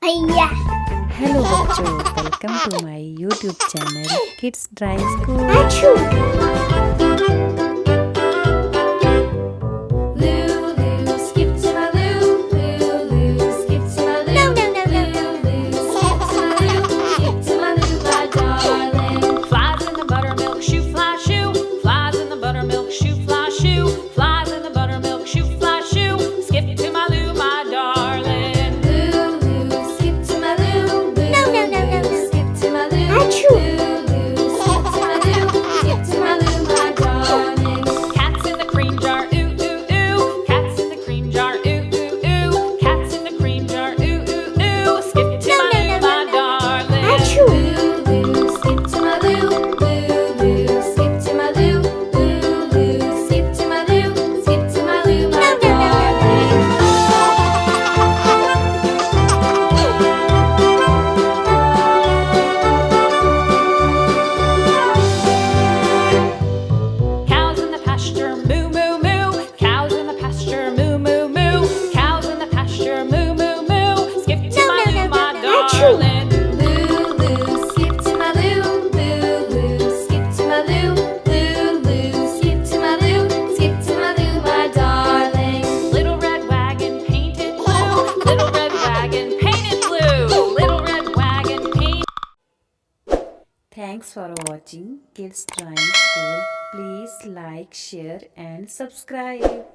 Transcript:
भैया हेलो बच्चों, welcome to my YouTube channel kids drawing school. achoo Lulu, skip to my Lou. Lulu, skip to my Lou. no Lulu, skip to my Lou. Skip to my Lou, my darling. Flies in the buttermilk shoe, fly shoe. Flies in the buttermilk shoe, fly shoe. Flies in the buttermilk shoe, fly shoe. Skip to my Lou, my darling. Lulu, skip to my Lou. no Skip to my Lou. achoo Lulu, skip to my Lou. Skip to my Lou, my darling. Cats in the cream jar, ooh ooh ooh. Cats in the cream jar, ooh ooh ooh. Cats in the cream jar, ooh ooh ooh. Skip to my Lou, my darling. achoo Lulu, skip to my Lou. Lulu, skip to my Lou. Lulu, skip to my Lou. Skip to my Lou, my darling. Cows in the pasture, moo moo moo. Cows in the pasture, moo moo moo. Cows in the pasture, moo moo moo. Skip to my Lou, my Achoo. darling. Lulu, skip to my Lou. Lulu, skip to my Lou. Lulu, skip to my Lou. Skip to my Lou, my darling. Little red wagon painted blue. Little red wagon painted blue. Little red wagon painted. Thanks for watching Kids Drawing School. Please like, share and subscribe.